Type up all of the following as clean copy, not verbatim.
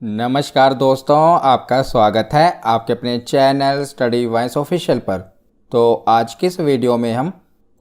नमस्कार दोस्तों, आपका स्वागत है आपके अपने चैनल स्टडी वाइस ऑफिशियल पर। तो आज की इस वीडियो में हम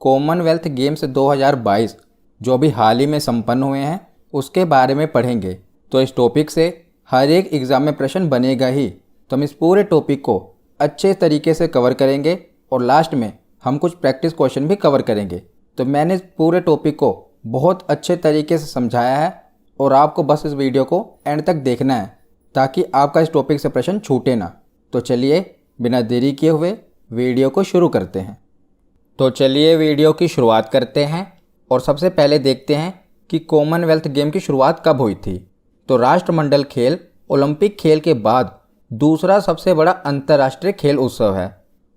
कॉमनवेल्थ गेम्स 2022 जो अभी हाल ही में संपन्न हुए हैं उसके बारे में पढ़ेंगे। तो इस टॉपिक से हर एक एग्ज़ाम में प्रश्न बनेगा ही, तो हम इस पूरे टॉपिक को अच्छे तरीके से कवर करेंगे और लास्ट में हम कुछ प्रैक्टिस क्वेश्चन भी कवर करेंगे। तो मैंने इस पूरे टॉपिक को बहुत अच्छे तरीके से समझाया है और आपको बस इस वीडियो को एंड तक देखना है ताकि आपका इस टॉपिक से प्रश्न छूटे ना। तो चलिए बिना देरी किए हुए वीडियो को शुरू करते हैं। तो चलिए वीडियो की शुरुआत करते हैं और सबसे पहले देखते हैं कि कॉमनवेल्थ गेम की शुरुआत कब हुई थी। तो राष्ट्रमंडल खेल ओलंपिक खेल के बाद दूसरा सबसे बड़ा अंतर्राष्ट्रीय खेल उत्सव है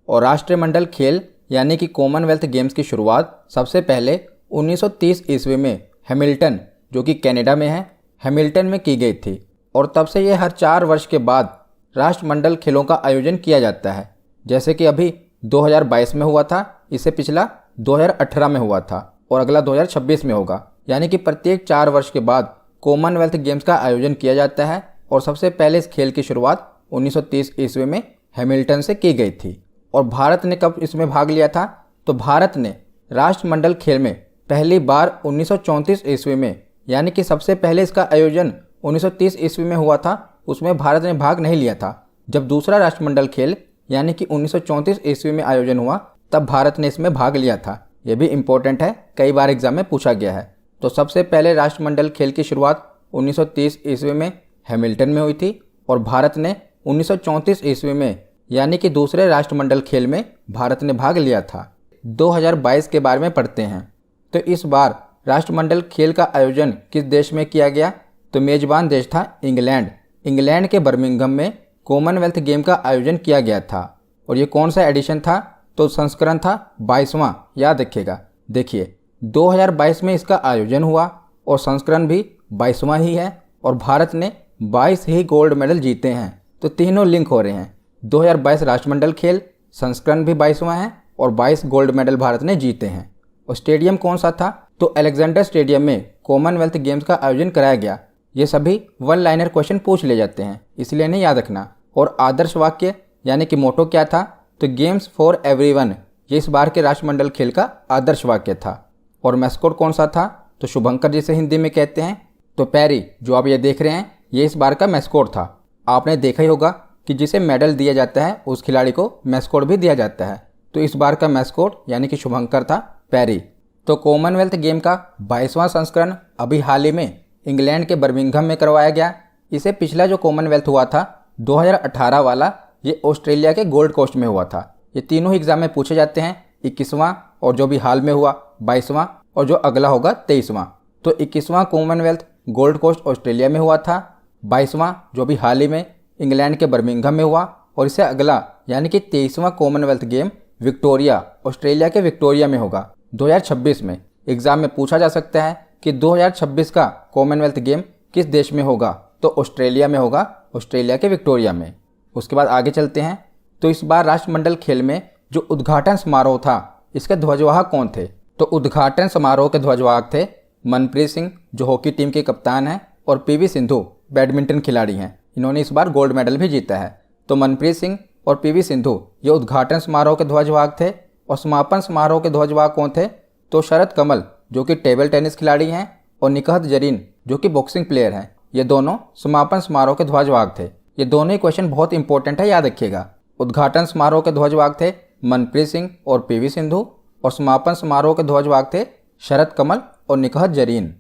और राष्ट्रमंडल खेल यानी कि कॉमनवेल्थ गेम्स की शुरुआत सबसे पहले 1930 ईस्वी में हैमिल्टन, जो कि कनाडा में है, हैमिल्टन में की गई थी और तब से ये हर 4 वर्ष के बाद राष्ट्रमंडल खेलों का आयोजन किया जाता है। जैसे कि अभी 2022 में हुआ था, इससे पिछला 2018 में हुआ था और अगला 2026 में होगा। यानी कि प्रत्येक 4 वर्ष के बाद कॉमनवेल्थ गेम्स का आयोजन किया जाता है और सबसे पहले इस खेल की शुरुआत 1930 ईस्वी में हैमिल्टन से की गई थी। और भारत ने कब इसमें भाग लिया था? तो भारत ने राष्ट्रमंडल खेल में पहली बार 1934 ईस्वी में, यानी कि सबसे पहले इसका आयोजन 1930 ईस्वी में हुआ था, उसमें भारत ने भाग नहीं लिया था। जब दूसरा राष्ट्रमंडल खेल यानी कि 1934 ईस्वी में आयोजन हुआ तब भारत ने इसमें भाग लिया था। यह भी इम्पोर्टेंट है, कई बार एग्जाम में पूछा गया है। तो सबसे पहले राष्ट्रमंडल खेल की शुरुआत 1930 ईस्वी में हैमिल्टन में हुई थी और भारत ने 1934 ईस्वी में यानी कि दूसरे राष्ट्रमंडल खेल में भारत ने भाग लिया था। 2022 के बारे में पढ़ते हैं। तो इस बार राष्ट्रमंडल खेल का आयोजन किस देश में किया गया? तो मेजबान देश था इंग्लैंड। इंग्लैंड के बर्मिंघम में कॉमनवेल्थ गेम का आयोजन किया गया था और ये कौन सा एडिशन था? तो संस्करण था 22वां। याद रखिएगा। देखिए 2022 में इसका आयोजन हुआ और संस्करण भी 22वां ही है और भारत ने 22 ही गोल्ड मेडल जीते हैं। तो तीनों लिंक हो रहे हैं। 2022 राष्ट्रमंडल खेल, संस्करण भी 22वां है और 22 गोल्ड मेडल भारत ने जीते हैं। और स्टेडियम कौन सा था? तो अलेक्जेंडर स्टेडियम में कॉमनवेल्थ गेम्स का आयोजन कराया गया। ये सभी वन लाइनर क्वेश्चन पूछ ले जाते हैं, इसलिए नहीं याद रखना। और आदर्श वाक्य यानी कि मोटो क्या था? तो गेम्स फॉर एवरीवन, ये इस बार के राष्ट्रमंडल खेल का आदर्श वाक्य था। और मैस्कोट कौन सा था? तो शुभंकर जिसे हिंदी में कहते हैं। तो पैरी जो आप ये देख रहे हैं ये इस बार का मैस्कोट था। आपने देखा ही होगा कि जिसे मेडल दिया जाता है उस खिलाड़ी को मैस्कोट भी दिया जाता है। तो इस बार का मैस्कोट यानी कि शुभंकर था पैरी। तो कॉमनवेल्थ गेम का 22वां संस्करण अभी हाल ही में इंग्लैंड के बर्मिंघम में करवाया गया। इसे पिछला जो कॉमनवेल्थ हुआ था 2018 वाला, ये ऑस्ट्रेलिया के गोल्ड कोस्ट में हुआ था। ये तीनों ही एग्जाम में पूछे जाते हैं, 21वां और जो भी हाल में हुआ 22वां और जो अगला होगा 23वां। तो 21वां कॉमनवेल्थ गोल्ड कोस्ट ऑस्ट्रेलिया में हुआ था, 22वां जो भी हाल ही में इंग्लैंड के बर्मिंघम में हुआ और इससे अगला यानी कि 23वां कॉमनवेल्थ गेम विक्टोरिया, ऑस्ट्रेलिया के विक्टोरिया में होगा 2026 में। एग्जाम में पूछा जा सकता है कि 2026 का कॉमनवेल्थ गेम किस देश में होगा? तो ऑस्ट्रेलिया में होगा, ऑस्ट्रेलिया के विक्टोरिया में। उसके बाद आगे चलते हैं। तो इस बार राष्ट्रमंडल खेल में जो उद्घाटन समारोह था इसके ध्वजवाहक कौन थे? तो उद्घाटन समारोह के ध्वजवाहक थे मनप्रीत सिंह जो हॉकी टीम के कप्तान हैं और पीवी सिंधु बैडमिंटन खिलाड़ी हैं। इन्होंने इस बार गोल्ड मेडल भी जीता है। तो मनप्रीत सिंह और पीवी सिंधु ये उद्घाटन समारोह के ध्वजवाहक थे। और समापन समारोह के ध्वजवाहक कौन थे? तो शरद कमल जो कि टेबल टेनिस खिलाड़ी हैं और निकहत जरीन जो कि बॉक्सिंग प्लेयर हैं। ये दोनों समापन समारोह के ध्वजवाहक थे। ये दोनों ही क्वेश्चन बहुत इंपॉर्टेंट है, याद रखिएगा। उद्घाटन समारोह के ध्वजवाहक थे मनप्रीत सिंह और पीवी सिंधु और समापन समारोह के ध्वजवाहक थे शरद कमल और निकहत जरीन।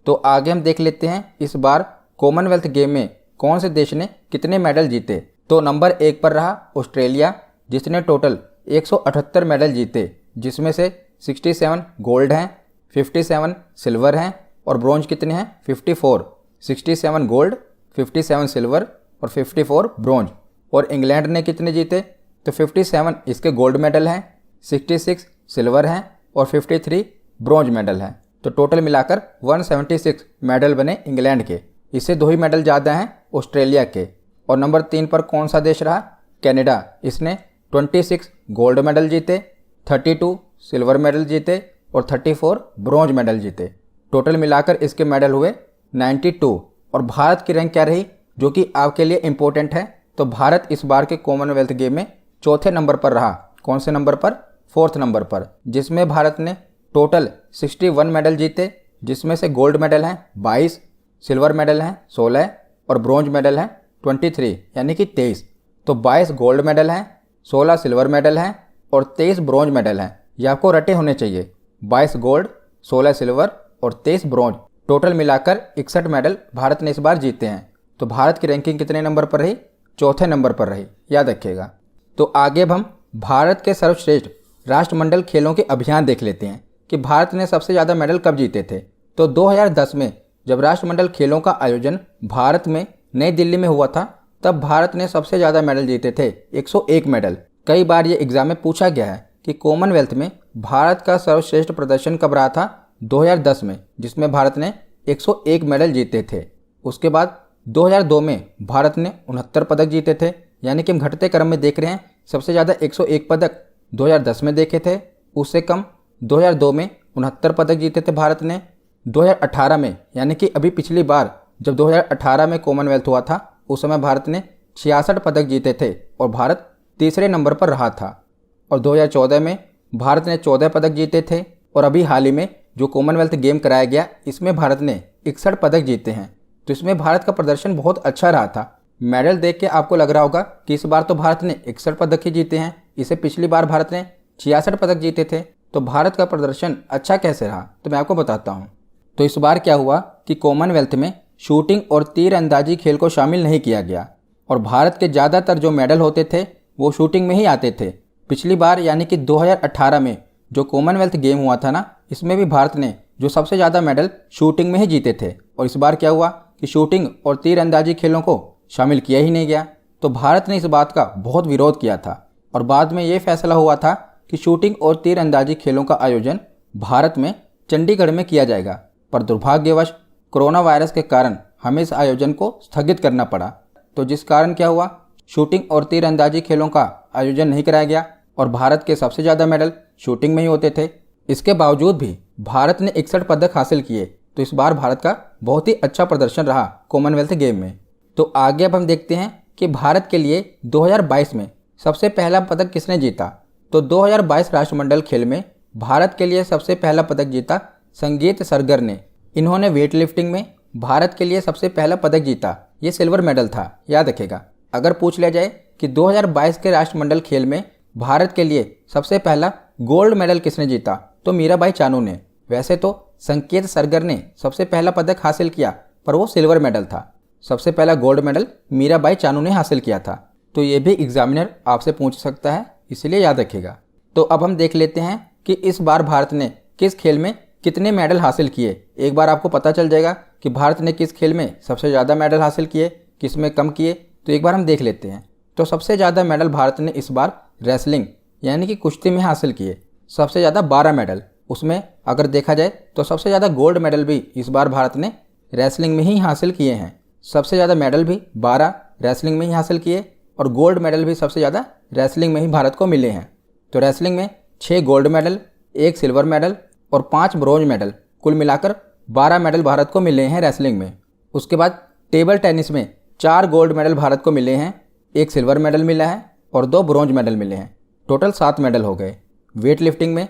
तो आगे हम देख लेते हैं इस बार कॉमनवेल्थ गेम में कौन से देश ने कितने मेडल जीते। तो नंबर 1 पर रहा ऑस्ट्रेलिया जिसने टोटल 178 मेडल जीते, जिसमें से 67 गोल्ड हैं, 57 सिल्वर हैं और ब्रॉन्ज कितने हैं? 54। 67 गोल्ड, 57 सिल्वर और 54 ब्रॉन्ज। और इंग्लैंड ने कितने जीते? तो 57 इसके गोल्ड मेडल हैं, 66 सिल्वर हैं और 53 ब्रॉन्ज मेडल हैं। तो टोटल मिलाकर 176 मेडल बने इंग्लैंड के। इससे 2 ही मेडल ज़्यादा हैं ऑस्ट्रेलिया के। और नंबर 3 पर कौन सा देश रहा? कनाडा। इसने 26 गोल्ड मेडल जीते, 32 सिल्वर मेडल जीते और 34 ब्रॉन्ज मेडल जीते। टोटल मिलाकर इसके मेडल हुए 92। और भारत की रैंक क्या रही? जो कि आपके लिए इम्पोर्टेंट है। तो भारत इस बार के कॉमनवेल्थ गेम में चौथे नंबर पर रहा। कौन से नंबर पर? 4th नंबर पर, जिसमें भारत ने टोटल 61 मेडल जीते, जिसमें से गोल्ड मेडल हैं 22, सिल्वर मेडल हैं 16 और ब्रॉन्ज मेडल हैं 23 यानी कि 23। तो 22 गोल्ड मेडल हैं, 16 सिल्वर मेडल हैं और 23 ब्रॉन्ज मेडल हैं। ये आपको रटे होने चाहिए। 22 गोल्ड, 16 सिल्वर और 23 ब्रॉन्ज, टोटल मिलाकर 61 मेडल भारत ने इस बार जीते हैं। तो भारत की रैंकिंग कितने नंबर पर रही? चौथे नंबर पर रही, याद रखिएगा। तो आगे अब हम भारत के सर्वश्रेष्ठ राष्ट्रमंडल खेलों के अभियान देख लेते हैं कि भारत ने सबसे ज़्यादा मेडल कब जीते थे। तो 2010 में जब राष्ट्रमंडल खेलों का आयोजन भारत में नई दिल्ली में हुआ था, तब भारत ने सबसे ज़्यादा मेडल जीते थे, 101 मेडल। कई बार ये एग्जाम में पूछा गया है कि कॉमनवेल्थ में भारत का सर्वश्रेष्ठ प्रदर्शन कब रहा था? 2010 में, जिसमें भारत ने 101 मेडल जीते थे। उसके बाद 2002 में भारत ने 69 पदक जीते थे, यानी कि हम घटते क्रम में देख रहे हैं। सबसे ज़्यादा 101 पदक 2010 में देखे थे, उससे कम 2002 में 69 पदक जीते थे भारत ने। 2018 में, यानी कि अभी पिछली बार जब 2018 में कॉमनवेल्थ हुआ था, उस समय भारत ने 66 पदक जीते थे और भारत तीसरे नंबर पर रहा था। और 2014 में भारत ने 14 पदक जीते थे और अभी हाल ही में जो कॉमनवेल्थ गेम कराया गया, इसमें भारत ने 61 पदक जीते हैं। तो इसमें भारत का प्रदर्शन बहुत अच्छा रहा था। मेडल देख के आपको लग रहा होगा कि इस बार तो भारत ने 61 पदक ही जीते हैं, इससे पिछली बार भारत ने 66 पदक जीते थे। तो भारत का प्रदर्शन अच्छा कैसे रहा, तो मैं आपको बताता हूँ। तो इस बार क्या हुआ कि कॉमनवेल्थ में शूटिंग और तीरंदाजी खेल को शामिल नहीं किया गया और भारत के ज़्यादातर जो मेडल होते थे वो शूटिंग में ही आते थे। पिछली बार यानी कि 2018 में जो कॉमनवेल्थ गेम हुआ था ना, इसमें भी भारत ने जो सबसे ज़्यादा मेडल शूटिंग में ही जीते थे। और इस बार क्या हुआ कि शूटिंग और तीरंदाजी खेलों को शामिल किया ही नहीं गया। तो भारत ने इस बात का बहुत विरोध किया था और बाद में ये फैसला हुआ था कि शूटिंग और तीरंदाजी खेलों का आयोजन भारत में चंडीगढ़ में किया जाएगा। पर दुर्भाग्यवश कोरोना वायरस के कारण हमें इस आयोजन को स्थगित करना पड़ा। तो जिस कारण क्या हुआ, शूटिंग और तीरंदाजी खेलों का आयोजन नहीं कराया गया और भारत के सबसे ज़्यादा मेडल शूटिंग में ही होते थे। इसके बावजूद भी भारत ने 61 पदक हासिल किए। तो इस बार भारत का बहुत ही अच्छा प्रदर्शन रहा कॉमनवेल्थ गेम में। तो आगे अब हम देखते हैं कि भारत के लिए 2022 में सबसे पहला पदक किसने जीता। तो 2022 राष्ट्रमंडल खेल में भारत के लिए सबसे पहला पदक जीता संगीत सरगर ने। इन्होंने वेट लिफ्टिंग में भारत के लिए सबसे पहला पदक जीता। ये सिल्वर मेडल था, याद रखेगा। अगर पूछ लिया जाए कि 2022 के राष्ट्रमंडल खेल में भारत के लिए सबसे पहला गोल्ड मेडल किसने जीता, तो मीराबाई चानू ने। वैसे तो संकेत सरगर ने सबसे पहला पदक हासिल किया, पर वो सिल्वर मेडल था। सबसे पहला गोल्ड मेडल मीराबाई चानू ने हासिल किया था। तो ये भी एग्जामिनर आपसे पूछ सकता है, इसलिए याद रखिएगा। तो अब हम देख लेते हैं कि इस बार भारत ने किस खेल में कितने मेडल हासिल किए। एक बार आपको पता चल जाएगा कि भारत ने किस खेल में सबसे ज़्यादा मेडल हासिल किए, किस में कम किए। तो एक बार हम देख लेते हैं। तो सबसे ज़्यादा मेडल भारत ने इस बार रेसलिंग यानी कि कुश्ती में हासिल किए, सबसे ज़्यादा 12 मेडल। उसमें अगर देखा जाए तो सबसे ज़्यादा गोल्ड मेडल भी इस बार भारत ने रेसलिंग में ही हासिल किए हैं। सबसे ज़्यादा मेडल भी 12 रेसलिंग में ही हासिल किए और गोल्ड मेडल भी सबसे ज़्यादा रेसलिंग में ही भारत को मिले हैं। तो रेसलिंग में 6 गोल्ड मेडल, 1 सिल्वर मेडल और 5 ब्रॉन्ज मेडल, कुल मिलाकर 12 मेडल भारत को मिले हैं रेसलिंग में। उसके बाद टेबल टेनिस में 4 गोल्ड मेडल भारत को मिले हैं, 1 सिल्वर मेडल मिला है और 2 ब्रॉन्ज मेडल मिले हैं। टोटल 7 मेडल हो गए। वेट लिफ्टिंग में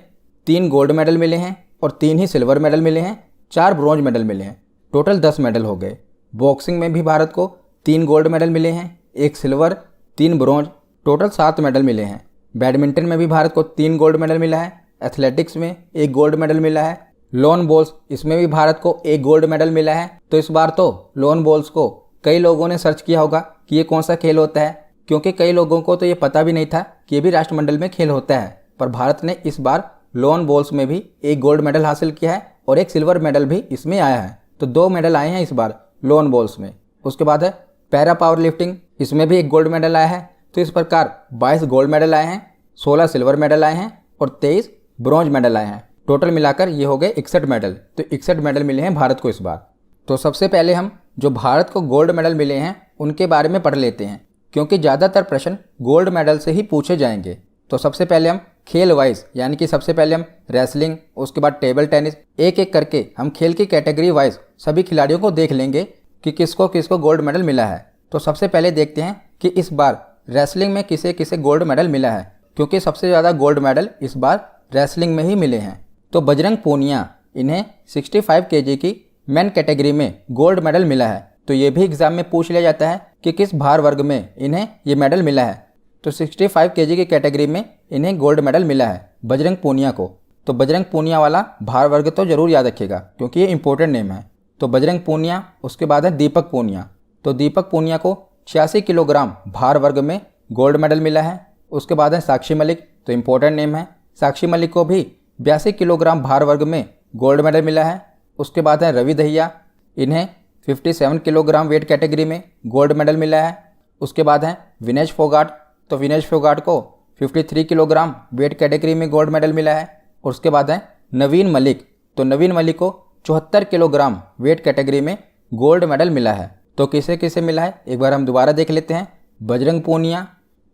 3 गोल्ड मेडल मिले हैं और 3 ही सिल्वर मेडल मिले हैं, 4 ब्रॉन्ज मेडल मिले हैं। टोटल 10 मेडल हो गए। बॉक्सिंग में भी भारत को 3 गोल्ड मेडल मिले हैं, 1 सिल्वर, 3 ब्रॉन्ज, टोटल 7 मेडल मिले हैं। बैडमिंटन में भी भारत को 3 गोल्ड मेडल मिला है। एथलेटिक्स में 1 गोल्ड मेडल मिला है। लॉन बॉल्स, इसमें भी भारत को 1 गोल्ड मेडल मिला है। तो इस बार तो लॉन बॉल्स को कई लोगों ने सर्च किया होगा कि ये कौन सा खेल होता है, क्योंकि कई लोगों को तो ये पता भी नहीं था कि ये भी राष्ट्रमंडल में खेल होता है। पर भारत ने इस बार लॉन बॉल्स में भी 1 गोल्ड मेडल हासिल किया है और 1 सिल्वर मेडल भी इसमें आया है। तो 2 मेडल आए हैं इस बार लॉन बॉल्स में। उसके बाद है पैरा पावर लिफ्टिंग, इसमें भी 1 गोल्ड मेडल आया है। तो इस प्रकार 22 गोल्ड मेडल आए हैं, 16 सिल्वर मेडल आए हैं और 23 ब्रॉन्ज मेडल आए हैं। टोटल मिलाकर ये हो गए 61 मेडल। तो 61 मेडल मिले हैं भारत को इस बार। तो सबसे पहले हम जो भारत को गोल्ड मेडल मिले हैं उनके बारे में पढ़ लेते हैं, क्योंकि ज़्यादातर प्रश्न गोल्ड मेडल से ही पूछे जाएंगे। तो सबसे पहले हम खेल वाइज यानी कि सबसे पहले हम रेसलिंग, उसके बाद टेबल टेनिस, एक एक करके हम खेल की कैटेगरी वाइज सभी खिलाड़ियों को देख लेंगे कि किसको किसको गोल्ड मेडल मिला है। तो सबसे पहले देखते हैं कि इस बार रेसलिंग में किसे किसे गोल्ड मेडल मिला है, क्योंकि सबसे ज़्यादा गोल्ड मेडल इस बार रेसलिंग में ही मिले हैं। तो बजरंग पूनिया, इन्हें 65 केजी की मेन कैटेगरी में गोल्ड मेडल मिला है। तो ये भी एग्जाम में पूछ लिया जाता है कि किस भार वर्ग में इन्हें ये मेडल मिला है। तो 65 केजी की कैटेगरी में इन्हें गोल्ड मेडल मिला है बजरंग पूनिया को। तो बजरंग पूनिया वाला भार वर्ग तो जरूर याद रखिएगा, क्योंकि ये इंपॉर्टेंट नेम है। तो बजरंग पूनिया, उसके बाद है दीपक पूनिया। तो दीपक पूनिया को 86 किलोग्राम भार वर्ग में गोल्ड मेडल मिला है। उसके बाद है साक्षी मलिक, तो इम्पोर्टेंट नेम है। साक्षी मलिक को भी 82 किलोग्राम भार वर्ग में गोल्ड मेडल मिला है। उसके बाद है रवि दहिया, इन्हें 57 किलोग्राम वेट कैटेगरी में गोल्ड मेडल मिला है। उसके बाद है विनेश फोगाट, तो विनेश फोगाट को 53 किलोग्राम वेट कैटेगरी में गोल्ड मेडल मिला है। और उसके बाद है नवीन मलिक, तो नवीन मलिक को 74 किलोग्राम वेट कैटेगरी में गोल्ड मेडल मिला है। तो किसे किसे मिला है एक बार हम दोबारा देख लेते हैं। बजरंग पूनिया,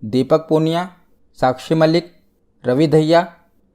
दीपक पूनिया, साक्षी मलिक, रवि दहिया,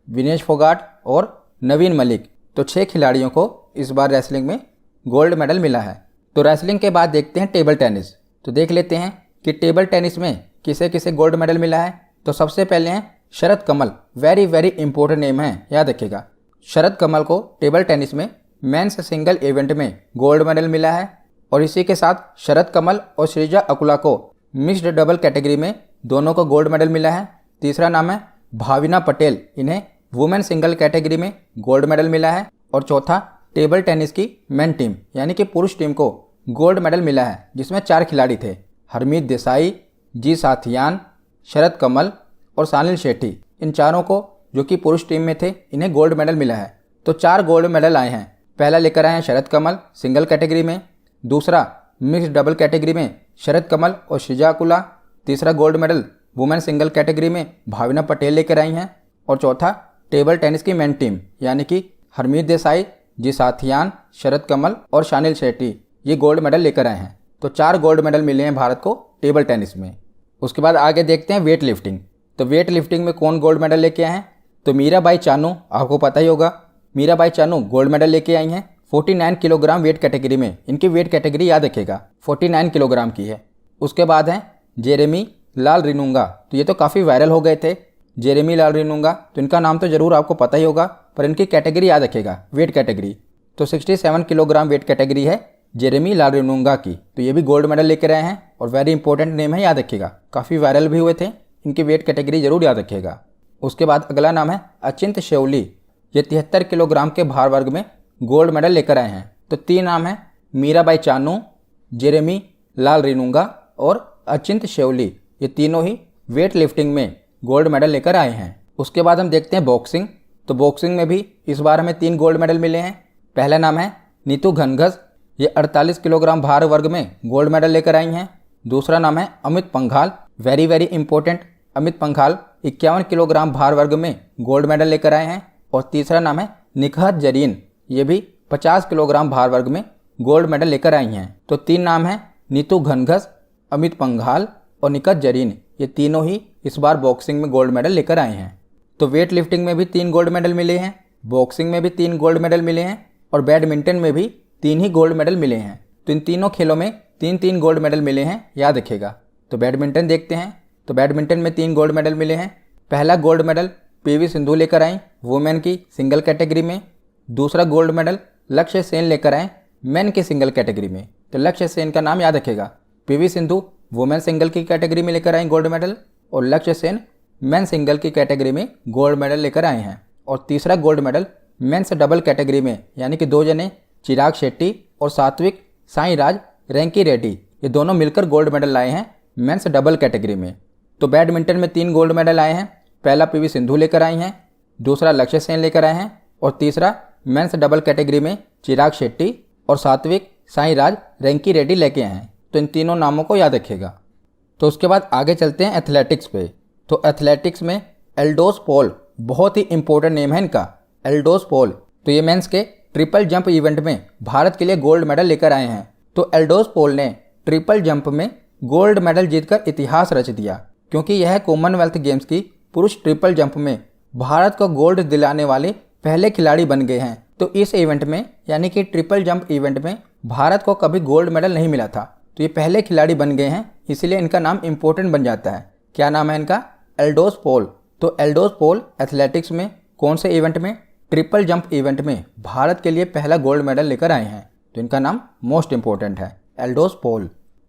विनेश फोगाट और नवीन मलिक। तो 6 खिलाड़ियों को इस बार रेसलिंग में गोल्ड मेडल मिला है। तो रेसलिंग के बाद देखते हैं टेबल टेनिस। तो देख लेते हैं कि टेबल टेनिस में किसे किसे गोल्ड मेडल मिला है। तो सबसे पहले हैं शरद कमल, वेरी वेरी इंपॉर्टेंट नेम है, याद रखिएगा। शरद कमल को टेबल टेनिस में मेंस सिंगल इवेंट में गोल्ड मेडल मिला है। और इसी के साथ शरद कमल और श्रीजा अकुला को मिक्स्ड डबल कैटेगरी में दोनों को गोल्ड मेडल मिला है। तीसरा नाम है भाविना पटेल, इन्हें वुमेन सिंगल कैटेगरी में गोल्ड मेडल मिला है। और चौथा टेबल टेनिस की मेन टीम यानी कि पुरुष टीम को गोल्ड मेडल मिला है, जिसमें 4 खिलाड़ी थे, हरमीत देसाई, जी साथियान, शरद कमल और सानिल शेट्टी। इन चारों को, जो कि पुरुष टीम में थे, इन्हें गोल्ड मेडल मिला है। तो 4 गोल्ड मेडल आए हैं। पहला लेकर आए हैं शरद कमल सिंगल कैटेगरी में, दूसरा मिक्स डबल कैटेगरी में शरद कमल और श्रीजा अकुला, तीसरा gold medal women single category में भाविना पटेल लेकर आई हैं, और चौथा टेबल टेनिस की मेन टीम यानी कि हरमीत देसाई, जी साथियान, शरद कमल और सानिल शेट्टी, ये गोल्ड मेडल लेकर आए हैं। तो 4 गोल्ड मेडल मिले हैं भारत को टेबल टेनिस में। उसके बाद आगे देखते हैं वेट लिफ्टिंग। तो वेट लिफ्टिंग में कौन गोल्ड मेडल लेके आए हैं? तो मीराबाई चानू, आपको पता ही होगा, मीराबाई चानू गोल्ड मेडल लेके आई हैं 49 किलोग्राम वेट कैटेगरी में। इनकी वेट कैटेगरी याद रखेगा, 49 किलोग्राम की है। उसके बाद है जेरेमी लाल रिनुंगा, तो ये तो काफ़ी वायरल हो गए थे, जेरेमी लाल रिनुंगा। तो इनका नाम तो जरूर आपको पता ही होगा, पर इनकी कैटेगरी याद रखेगा, वेट कैटेगरी। तो 67 किलोग्राम वेट कैटेगरी है जेरेमी लाल रिनुंगा की। तो ये भी गोल्ड मेडल लेकर आए हैं और वेरी इंपॉर्टेंट नेम है, याद रखिएगा, काफ़ी वायरल भी हुए थे। इनकी वेट कैटेगरी जरूर याद रखिएगा। उसके बाद अगला नाम है अचिंत शेवली, ये 73 किलोग्राम के भार वर्ग में गोल्ड मेडल लेकर आए हैं। तो 3 नाम हैं, मीराबाई चानू, जेरेमी लाल रिनुंगा और अचिंत शेवली, ये तीनों ही वेट लिफ्टिंग में गोल्ड मेडल लेकर आए हैं। उसके बाद हम देखते हैं बॉक्सिंग। तो बॉक्सिंग में भी इस बार हमें 3 गोल्ड मेडल मिले हैं। पहला नाम है नीतू घनघस, ये 48 किलोग्राम भार वर्ग में गोल्ड मेडल लेकर आई हैं। दूसरा नाम है Amit Panghal, very very important, Amit Panghal 51 kilogram भार वर्ग में गोल्ड मेडल लेकर आए हैं। और तीसरा नाम है निखत जरीन, ये भी 50 किलोग्राम भार वर्ग में गोल्ड मेडल लेकर आई हैं। तो 3 नाम हैं, नीतू घनघस, अमित पंघाल और निखत जरीन, ये तीनों ही इस बार बॉक्सिंग में गोल्ड मेडल लेकर आए हैं। तो वेट लिफ्टिंग में भी 3 गोल्ड मेडल मिले हैं, बॉक्सिंग में भी 3 गोल्ड मेडल मिले हैं और बैडमिंटन में भी 3 ही गोल्ड मेडल मिले हैं। तो इन तीनों खेलों में 3-3 गोल्ड मेडल मिले हैं, याद रखिएगा। तो बैडमिंटन देखते हैं। तो बैडमिंटन में 3 गोल्ड मेडल मिले हैं। पहला गोल्ड मेडल पीवी सिंधु लेकर आई वुमेन की सिंगल कैटेगरी में। दूसरा गोल्ड मेडल लक्ष्य सेन लेकर आए मेन की सिंगल कैटेगरी में। तो लक्ष्य सेन का नाम याद रखेगा। पीवी सिंधु वुमेन सिंगल की कैटेगरी में लेकर आई गोल्ड मेडल और लक्ष्य सेन मेन सिंगल की कैटेगरी में गोल्ड मेडल लेकर आए हैं। और तीसरा gold medal men's double category में, यानी कि 2 जने चिराग शेट्टी और सात्विक साईराज रैंकी रेड्डी, ये दोनों मिलकर गोल्ड मेडल लाए हैं मेंस डबल कैटेगरी में। तो बैडमिंटन में 3 गोल्ड मेडल आए हैं। पहला पीवी सिंधु लेकर आई हैं, दूसरा लक्ष्य सेन लेकर आए हैं और तीसरा मेंस डबल कैटेगरी में चिराग शेट्टी और सात्विक साईराज रैंकी रेड्डी लेके आए हैं। तो इन तीनों नामों को याद रखिएगा। तो उसके बाद आगे चलते हैं एथलेटिक्स पे। तो एथलेटिक्स में एल्डोस पॉल, बहुत ही इंपॉर्टेंट नेम है इनका, एल्डोस पॉल। तो ये मेंस के ट्रिपल जंप इवेंट में भारत के लिए गोल्ड मेडल लेकर आए हैं। तो एल्डोस पॉल ने ट्रिपल जंप में गोल्ड मेडल जीतकर इतिहास रच दिया, क्योंकि यह कॉमनवेल्थ गेम्स की पुरुष ट्रिपल जंप में भारत को गोल्ड दिलाने वाले पहले खिलाड़ी बन गए हैं। तो इस इवेंट में, यानी कि ट्रिपल जंप इवेंट में, भारत को कभी गोल्ड मेडल नहीं मिला था। तो ये पहले खिलाड़ी बन गए हैं, इसीलिए इनका नाम इम्पोर्टेंट बन जाता है। क्या नाम है इनका? एल्डोस पोल। तो एल्डोस पोल एथलेटिक्स में कौन से इवेंट में? ट्रिपल जंप इवेंट में भारत के लिए पहला गोल्ड मेडल लेकर आए हैं। तो इनका नाम मोस्ट इंपॉर्टेंट है, एल्डोस पोल।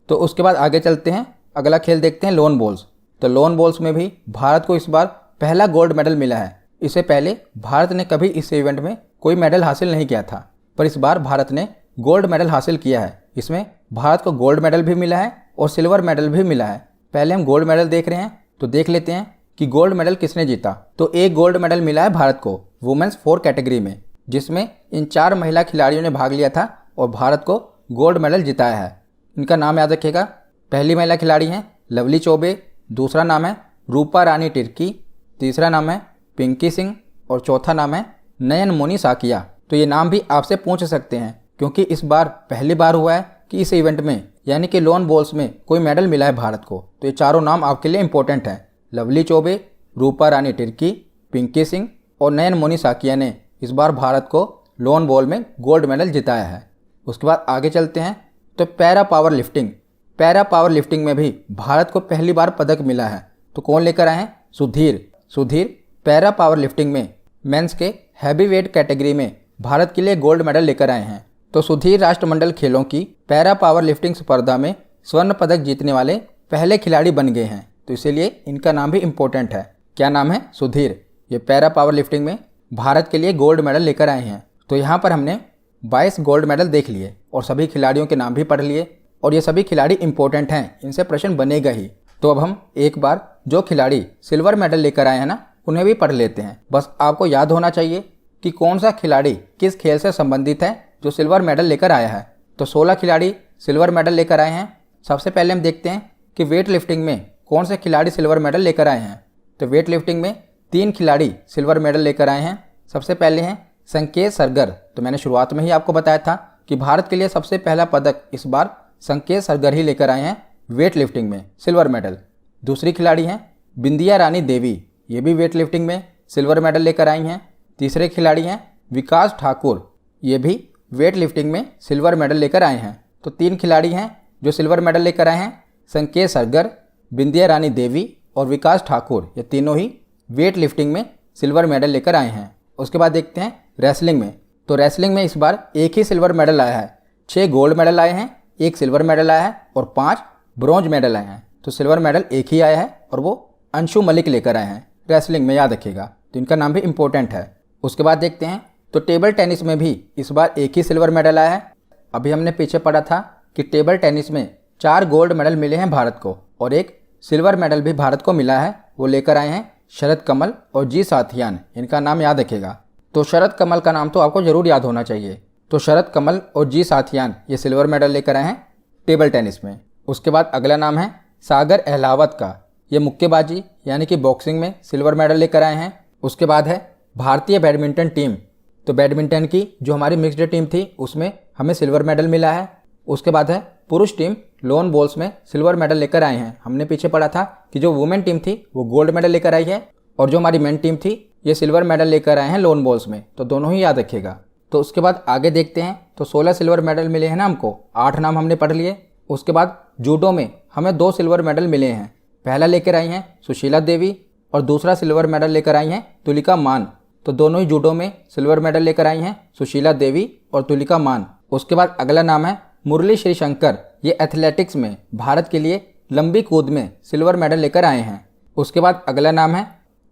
तो उसके बाद आगे चलते हैं, अगला खेल देखते हैं लोन बॉल्स। तो लोन बॉल्स में भी भारत को इस बार पहला गोल्ड मेडल मिला है। इससे पहले भारत ने कभी इस इवेंट में कोई मेडल हासिल नहीं किया था, पर इस बार भारत ने गोल्ड मेडल हासिल किया है। इसमें भारत को गोल्ड मेडल भी मिला है और सिल्वर मेडल भी मिला है। पहले हम गोल्ड मेडल देख रहे हैं, तो देख लेते हैं कि गोल्ड मेडल किसने जीता। तो एक गोल्ड मेडल मिला है भारत को वुमेन्स 4 कैटेगरी में, जिसमें इन 4 महिला खिलाड़ियों ने भाग लिया था और भारत को गोल्ड मेडल जिताया है। इनका नाम याद रखिएगा। पहली महिला खिलाड़ी हैं लवली चौबे, दूसरा नाम है रूपा रानी तिर्की, तीसरा नाम है पिंकी सिंह और चौथा नाम है नयन मोनी साकिया। तो ये नाम भी आपसे पूछ सकते हैं, क्योंकि इस बार पहली बार हुआ है कि इस इवेंट में यानी कि लॉन बॉल्स में कोई मेडल मिला है भारत को। तो ये चारों नाम आपके लिए इंपॉर्टेंट हैं। लवली चौबे, रूपा रानी तिर्की, पिंकी सिंह और नयन मोनी साकिया ने इस बार भारत को लॉन बॉल में गोल्ड मेडल जिताया है। उसके बाद आगे चलते हैं, तो para power lifting. Para power lifting में भी भारत को पहली बार पदक मिला है। तो कौन लेकर आए हैं? सुधीर पैरा पावर लिफ्टिंग में मेंस के हैवी वेट कैटेगरी में भारत के लिए गोल्ड मेडल लेकर आए हैं। तो सुधीर राष्ट्रमंडल खेलों की पैरा पावर लिफ्टिंग स्पर्धा में स्वर्ण पदक जीतने वाले पहले खिलाड़ी बन गए हैं। तो इसीलिए इनका नाम भी इम्पोर्टेंट है। क्या नाम है? सुधीर। ये पैरा पावर लिफ्टिंग में भारत के लिए गोल्ड मेडल लेकर आए हैं। तो यहाँ पर हमने 22 गोल्ड मेडल देख लिए और सभी खिलाड़ियों के नाम भी पढ़ लिए, और ये सभी खिलाड़ी इंपॉर्टेंट हैं, इनसे प्रश्न बनेगा ही। तो अब हम एक बार जो खिलाड़ी सिल्वर मेडल लेकर आए हैं ना, उन्हें भी पढ़ लेते हैं। बस आपको याद होना चाहिए कि कौन सा खिलाड़ी किस खेल से संबंधित है जो सिल्वर मेडल लेकर आया है। तो 16 खिलाड़ी सिल्वर मेडल लेकर आए हैं। सबसे पहले हम देखते हैं कि वेट लिफ्टिंग में कौन से खिलाड़ी सिल्वर मेडल लेकर आए हैं। तो वेट लिफ्टिंग में 3 खिलाड़ी सिल्वर मेडल लेकर आए हैं। सबसे पहले हैं संकेत सरगर। तो मैंने शुरुआत में ही आपको बताया था कि भारत के लिए सबसे पहला पदक इस बार संकेत सरगर ही लेकर आए हैं वेट लिफ्टिंग में सिल्वर मेडल। दूसरी खिलाड़ी हैं बिंदिया रानी देवी, ये भी वेट लिफ्टिंग में सिल्वर मेडल लेकर आई हैं। तीसरे खिलाड़ी हैं विकास ठाकुर, ये भी वेट लिफ्टिंग में सिल्वर मेडल लेकर आए हैं। तो 3 खिलाड़ी हैं जो सिल्वर मेडल लेकर आए हैं, संकेत सरगर, बिंदिया रानी देवी और विकास ठाकुर। ये तीनों ही वेट लिफ्टिंग में सिल्वर मेडल लेकर आए हैं। उसके बाद देखते हैं रेसलिंग में। तो रेसलिंग में इस बार एक ही सिल्वर मेडल आया है। 6 गोल्ड मेडल आए हैं, 1 सिल्वर मेडल आया है और 5 ब्रॉन्ज मेडल आए हैं। तो सिल्वर मेडल एक ही आया है और वो अंशु मलिक लेकर आए हैं रेसलिंग में, याद रखिएगा। तो इनका नाम भी इंपॉर्टेंट है। उसके बाद देखते हैं, तो टेबल टेनिस में भी इस बार एक ही सिल्वर मेडल आया है। अभी हमने पीछे पढ़ा था कि टेबल टेनिस में 4 गोल्ड मेडल मिले हैं भारत को और 1 सिल्वर मेडल भी भारत को मिला है। वो लेकर आए हैं शरद कमल और जी साथियान। इनका नाम याद रखेगा। तो शरद कमल का नाम तो आपको जरूर याद होना चाहिए। तो शरद कमल और जी साथियान ये सिल्वर मेडल लेकर आए हैं टेबल टेनिस में। उसके बाद अगला नाम है सागर अहलावत का। ये मुक्केबाजी यानी कि बॉक्सिंग में सिल्वर मेडल लेकर आए हैं। उसके बाद है भारतीय बैडमिंटन टीम। तो बैडमिंटन की जो हमारी मिक्स्ड टीम थी उसमें हमें सिल्वर मेडल मिला है। उसके बाद है पुरुष टीम लॉन बॉल्स में सिल्वर मेडल लेकर आए हैं। हमने पीछे पढ़ा था कि जो वुमेन टीम थी वो गोल्ड मेडल लेकर आई है और जो हमारी मेन टीम थी ये सिल्वर मेडल लेकर आए हैं लॉन बॉल्स में। तो दोनों ही याद रखिएगा। तो उसके बाद आगे देखते हैं, तो 16 सिल्वर मेडल मिले हैं ना हमको, 8 नाम हमने पढ़ लिए। उसके बाद जूडो में हमें 2 सिल्वर मेडल मिले हैं। पहला लेकर आई हैं सुशीला देवी और दूसरा सिल्वर मेडल लेकर आई हैं तुलिका मान। तो दोनों ही जूडो में सिल्वर मेडल लेकर आई हैं सुशीला देवी और तुलिका मान। उसके बाद अगला नाम है मुरली श्रीशंकर। ये एथलेटिक्स में भारत के लिए लंबी कूद में सिल्वर मेडल लेकर आए हैं। उसके बाद अगला नाम है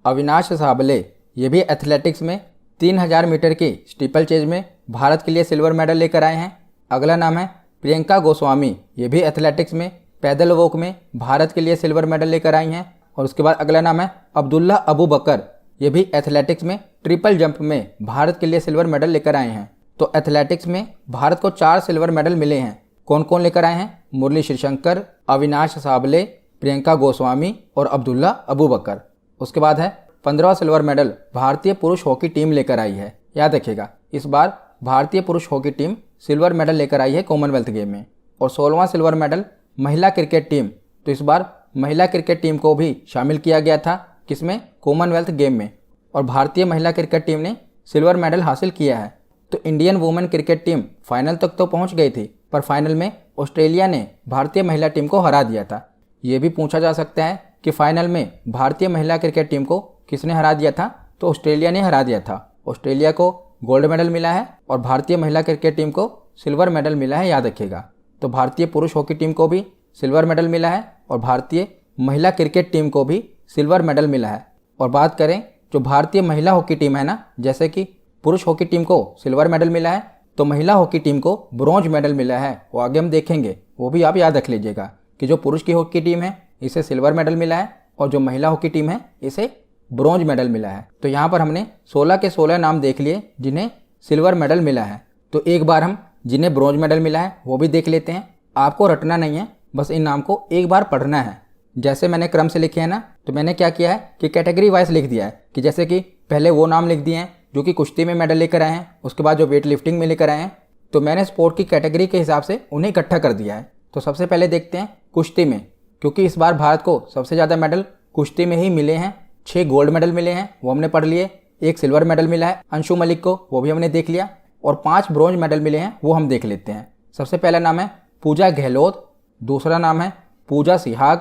अविनाश साबले। ये भी एथलेटिक्स में 3000 मीटर की स्टीपल चेज में भारत के लिए सिल्वर मेडल लेकर आए हैं। अगला नाम है प्रियंका गोस्वामी। ये भी एथलेटिक्स में पैदल वॉक में भारत के लिए सिल्वर मेडल लेकर आई हैं। और उसके बाद अगला नाम है अब्दुल्ला अबू बकर। ये भी एथलेटिक्स में ट्रिपल जंप में भारत के लिए सिल्वर मेडल लेकर आए हैं। तो एथलेटिक्स में भारत को 4 सिल्वर मेडल मिले हैं। कौन कौन लेकर आए हैं? मुरली श्रीशंकर, अविनाश साबले, प्रियंका गोस्वामी और अब्दुल्ला अबू बकर। उसके बाद है 15वां सिल्वर मेडल भारतीय पुरुष हॉकी टीम लेकर आई है। याद रखिएगा, इस बार भारतीय पुरुष हॉकी टीम सिल्वर मेडल लेकर आई है कॉमनवेल्थ गेम में। और 16वां सिल्वर मेडल महिला क्रिकेट टीम। तो इस बार महिला क्रिकेट टीम को भी शामिल किया गया था, किसमें? कॉमनवेल्थ गेम में। और भारतीय महिला क्रिकेट टीम ने सिल्वर मेडल हासिल किया है। तो Indian women cricket team final तक तो पहुंच गई थी, पर फाइनल में ऑस्ट्रेलिया ने भारतीय महिला टीम को हरा दिया था। ये भी पूछा जा सकता है कि फाइनल में भारतीय महिला क्रिकेट टीम को किसने हरा दिया था, तो ऑस्ट्रेलिया ने हरा दिया था। ऑस्ट्रेलिया को गोल्ड मेडल मिला है और भारतीय महिला क्रिकेट टीम को सिल्वर मेडल मिला है, याद रखिएगा। तो भारतीय पुरुष हॉकी टीम को भी सिल्वर मेडल मिला है और भारतीय महिला क्रिकेट टीम को भी सिल्वर मेडल मिला है। और बात करें जो भारतीय महिला हॉकी टीम है ना, जैसे कि पुरुष हॉकी टीम को सिल्वर मेडल मिला है, तो महिला हॉकी टीम को ब्रॉन्ज मेडल मिला है। वो आगे हम देखेंगे, वो भी आप याद रख लीजिएगा कि जो पुरुष की हॉकी टीम है इसे सिल्वर मेडल मिला है और जो महिला हॉकी टीम है इसे ब्रॉन्ज मेडल मिला है। तो यहाँ पर हमने 16 के 16 नाम देख लिए जिन्हें सिल्वर मेडल मिला है। तो एक बार हम जिन्हें ब्रॉन्ज मेडल मिला है वो भी देख लेते हैं। आपको रटना नहीं है, बस इन नाम को एक बार पढ़ना है। जैसे मैंने क्रम से लिखे हैं ना, तो मैंने क्या किया है कि कैटेगरी वाइज लिख दिया है कि जैसे कि पहले वो नाम लिख दिए हैं जो कि कुश्ती में मेडल लेकर आए हैं, उसके बाद जो वेट लिफ्टिंग में लेकर आए हैं, तो मैंने स्पोर्ट की कैटेगरी के हिसाब से उन्हें इकट्ठा कर दिया है। तो सबसे पहले देखते हैं कुश्ती में, क्योंकि इस बार भारत को सबसे ज़्यादा मेडल कुश्ती में ही मिले हैं। 6 गोल्ड मेडल मिले हैं, वो हमने पढ़ लिए। 1 सिल्वर मेडल मिला है अंशु मलिक को, वो भी हमने देख लिया। और 5 ब्रॉन्ज मेडल मिले हैं, वो हम देख लेते हैं। सबसे पहला नाम है पूजा गहलोत, दूसरा नाम है पूजा सिहाग,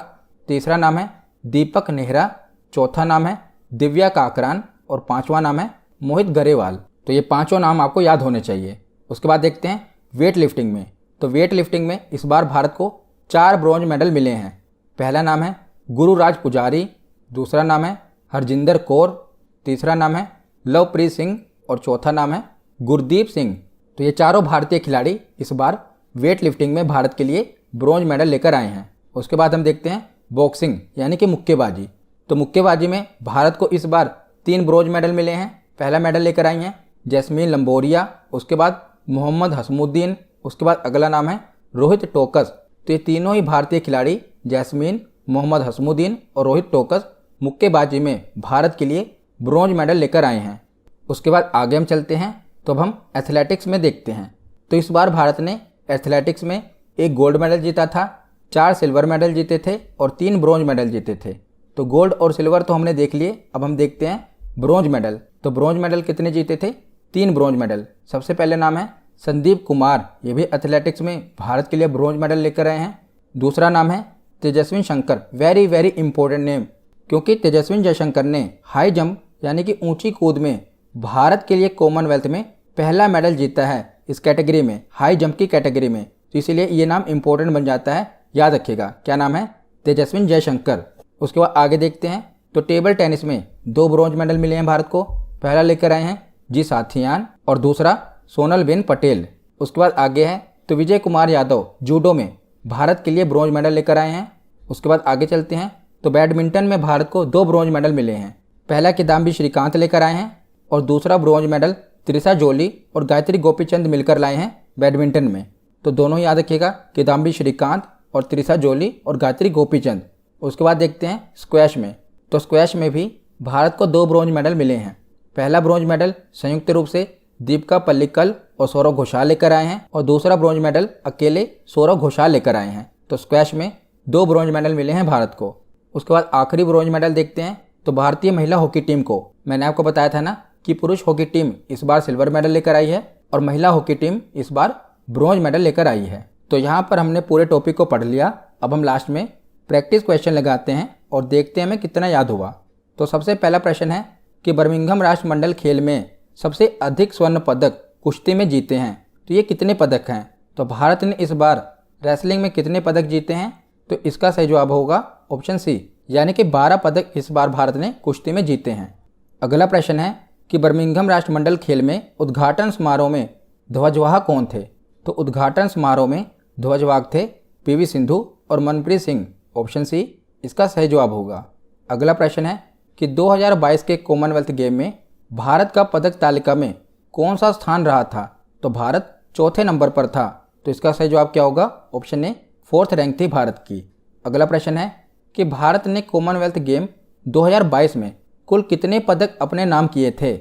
तीसरा नाम है दीपक नेहरा, चौथा नाम है दिव्या काकरान और 5वां नाम है मोहित गरेवाल। तो ये 5 नाम आपको याद होने चाहिए। उसके बाद देखते हैं वेट लिफ्टिंग में। तो वेट लिफ्टिंग में इस बार भारत को 4 ब्रॉन्ज मेडल मिले हैं। पहला नाम है गुरुराज पुजारी, दूसरा नाम है हरजिंदर कौर, तीसरा नाम है लवप्रीत सिंह और चौथा नाम है गुरदीप सिंह। तो ये चारों भारतीय खिलाड़ी इस बार वेट लिफ्टिंग में भारत के लिए ब्रॉन्ज मेडल लेकर आए हैं। उसके बाद हम देखते हैं बॉक्सिंग यानी कि मुक्केबाजी। तो मुक्केबाजी में भारत को इस बार 3 ब्रॉन्ज मेडल मिले हैं। पहला मेडल लेकर आई हैं जैस्मीन लंबोरिया, उसके बाद मोहम्मद हसमुद्दीन, उसके बाद अगला नाम है रोहित टोकस। तो ये तीनों ही भारतीय खिलाड़ी जैस्मीन, मोहम्मद हसमुद्दीन और रोहित टोकस मुक्केबाजी में भारत के लिए ब्रॉन्ज मेडल लेकर आए हैं। उसके बाद आगे हम चलते हैं, तो अब हम एथलेटिक्स में देखते हैं। तो इस बार भारत ने एथलेटिक्स में 1 गोल्ड मेडल जीता था, 4 सिल्वर मेडल जीते थे और 3 ब्रॉन्ज मेडल जीते थे। तो गोल्ड और सिल्वर तो हमने देख लिए, अब हम देखते हैं ब्रॉन्ज मेडल। तो ब्रॉन्ज मेडल कितने जीते थे? 3 ब्रॉन्ज मेडल। सबसे पहले नाम है संदीप कुमार, ये भी एथलेटिक्स में भारत के लिए ब्रॉन्ज मेडल लेकर आए हैं। दूसरा नाम है तेजस्विन Shankar, very very important name, क्योंकि तेजस्विन जयशंकर ने हाई जंप यानी कि ऊंची कूद में भारत के लिए कॉमनवेल्थ में पहला मेडल जीता है इस कैटेगरी में, हाई जंप की कैटेगरी में। तो इसीलिए ये नाम इंपॉर्टेंट बन जाता है, याद रखिएगा। क्या नाम है? तेजस्विन जयशंकर। उसके बाद आगे देखते हैं, तो टेबल टेनिस में 2 ब्रॉन्ज मेडल मिले हैं भारत को। पहला लेकर आए हैं जी साथियान और दूसरा सोनलबेन पटेल। उसके बाद आगे है तो विजय कुमार यादव जूडो में भारत के लिए ब्रॉन्ज मेडल लेकर आए हैं। उसके बाद आगे चलते हैं, तो बैडमिंटन में भारत को 2 ब्रॉन्ज मेडल मिले हैं। पहला किदाम्बी श्रीकांत लेकर आए हैं और दूसरा ब्रॉन्ज मेडल त्रिशा जोली और गायत्री गोपीचंद मिलकर लाए हैं बैडमिंटन में। तो दोनों ही याद रखिएगा, किदाम्बी श्रीकांत और त्रिशा जोली और गायत्री गोपीचंद। उसके बाद देखते हैं स्क्वैश में। तो स्क्वैश में भी भारत को 2 ब्रॉन्ज मेडल मिले हैं। पहला ब्रॉन्ज मेडल संयुक्त रूप से दीपिका पल्लिकल और सौरव घोषाल लेकर आए हैं और दूसरा ब्रॉन्ज मेडल अकेले सौरव घोषाल लेकर आए हैं। तो स्क्वैश में 2 ब्रॉन्ज मेडल मिले हैं भारत को। उसके बाद आखिरी ब्रॉन्ज मेडल देखते हैं, तो भारतीय महिला हॉकी टीम को, मैंने आपको बताया था ना कि पुरुष हॉकी टीम इस बार सिल्वर मेडल लेकर आई है और महिला हॉकी टीम इस बार ब्रॉन्ज मेडल लेकर आई है। तो यहाँ पर हमने पूरे टॉपिक को पढ़ लिया। अब हम लास्ट में प्रैक्टिस क्वेश्चन लगाते हैं और देखते हैं हमें कितना याद हुआ। तो सबसे पहला प्रश्न है कि बर्मिंघम राष्ट्रमंडल खेल में सबसे अधिक स्वर्ण पदक कुश्ती में जीते हैं, तो ये कितने पदक हैं? तो भारत ने इस बार रेसलिंग में कितने पदक जीते हैं? तो इसका सही जवाब होगा ऑप्शन सी, यानी कि 12 पदक इस बार भारत ने कुश्ती में जीते हैं। अगला प्रश्न है कि बर्मिंघम राष्ट्रमंडल खेल में उद्घाटन समारोह में ध्वजवाहक कौन थे? तो उद्घाटन समारोह में ध्वजवाहक थे पीवी सिंधु और मनप्रीत सिंह, ऑप्शन सी इसका सही जवाब होगा। अगला प्रश्न है कि 2022 के कॉमनवेल्थ गेम में भारत का पदक तालिका में कौन सा स्थान रहा था? तो भारत 4थे नंबर पर था। तो इसका सही जवाब क्या होगा? ऑप्शन ए 4th रैंक थी भारत की। अगला प्रश्न है कि भारत ने कॉमनवेल्थ गेम 2022 में कुल कितने पदक अपने नाम किए थे?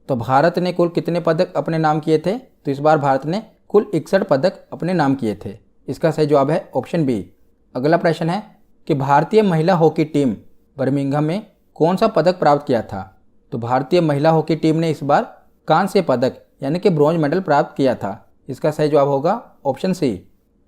तो भारत ने कुल कितने पदक अपने नाम किए थे? तो इस बार भारत ने कुल 61 पदक अपने नाम किए थे। इसका सही जवाब है ऑप्शन बी। अगला प्रश्न है कि भारतीय महिला हॉकी टीम बर्मिंघम में कौन सा पदक प्राप्त किया था? तो भारतीय महिला हॉकी टीम ने इस बार कांस्य पदक यानी कि ब्रॉन्ज मेडल प्राप्त किया था। इसका सही जवाब होगा ऑप्शन सी।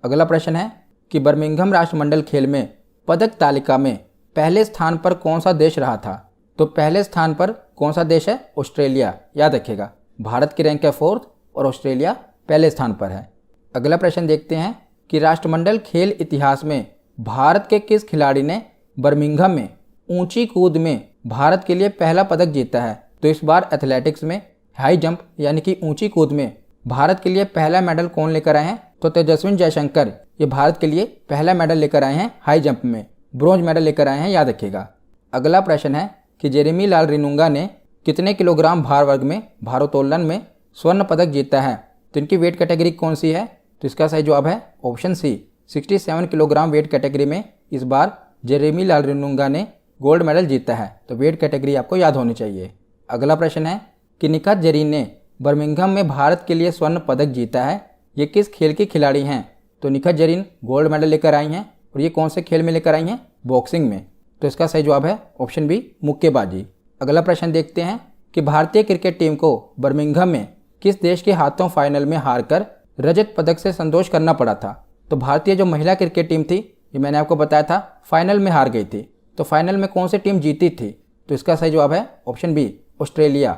अगला प्रश्न है कि बर्मिंघम राष्ट्रमंडल खेल में पदक तालिका में पहले स्थान पर कौन सा देश रहा था? तो पहले स्थान पर कौन सा देश है? ऑस्ट्रेलिया। याद रखिएगा, भारत की रैंक है 4th और ऑस्ट्रेलिया पहले स्थान पर है। अगला प्रश्न देखते हैं कि राष्ट्रमंडल खेल इतिहास में भारत के किस खिलाड़ी ने बर्मिंघम में ऊंची कूद में भारत के लिए पहला पदक जीता है? तो इस बार एथलेटिक्स में हाई जंप यानी कि ऊंची कूद में भारत के लिए पहला मेडल कौन लेकर आए हैं? तो तेजस्विन जयशंकर ये भारत के लिए पहला मेडल लेकर आए हैं। हाई जंप में ब्रॉन्ज मेडल लेकर आए हैं, याद रखिएगा। अगला प्रश्न है कि जेरेमी लाल रिनुंगा ने कितने किलोग्राम भार वर्ग में भारोत्तोलन में स्वर्ण पदक जीता है? तो इनकी वेट कैटेगरी कौन सी है? तो इसका सही जवाब है option C, 67 kilogram weight category में इस बार जेरेमी लाल रिनुंगा ने गोल्ड मेडल जीता है। तो वेट कैटेगरी आपको याद होनी चाहिए। अगला प्रश्न है कि निखत जरीन ने बर्मिंघम में भारत के लिए स्वर्ण पदक जीता है, ये किस खेल के खिलाड़ी हैं? तो निखत जरीन गोल्ड मेडल लेकर आई हैं और ये कौन से खेल में लेकर आई हैं? बॉक्सिंग में। तो इसका सही जवाब है ऑप्शन बी, मुक्केबाजी। अगला प्रश्न देखते हैं कि भारतीय क्रिकेट टीम को बर्मिंघम में किस देश के हाथों फाइनल में हारकर रजत पदक से संतोष करना पड़ा था? तो भारतीय जो महिला क्रिकेट टीम थी, ये मैंने आपको बताया था फाइनल में हार गई थी। तो फाइनल में कौन सी टीम जीती थी? तो इसका सही जवाब है ऑप्शन बी, ऑस्ट्रेलिया।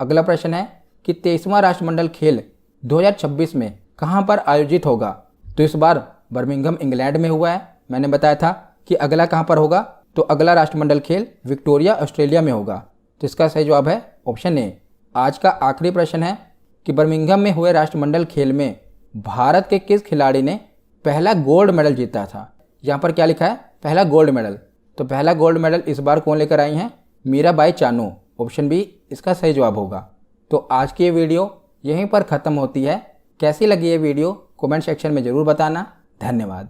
अगला प्रश्न है कि 23वां राष्ट्रमंडल खेल 2026 में कहां पर आयोजित होगा? तो इस बार बर्मिंघम इंग्लैंड में हुआ है। मैंने बताया था कि अगला कहां पर होगा, तो अगला राष्ट्रमंडल खेल विक्टोरिया ऑस्ट्रेलिया में होगा। तो इसका सही जवाब है ऑप्शन ए। आज का आखिरी प्रश्न है कि बर्मिंघम में हुए राष्ट्रमंडल खेल में भारत के किस खिलाड़ी ने पहला गोल्ड मेडल जीता था? यहाँ पर क्या लिखा है? पहला गोल्ड मेडल। तो पहला गोल्ड मेडल इस बार कौन लेकर आई हैं? मीराबाई चानू। ऑप्शन बी इसका सही जवाब होगा। तो आज की ये वीडियो यहीं पर ख़त्म होती है। कैसी लगी ये वीडियो कमेंट सेक्शन में ज़रूर बताना। धन्यवाद।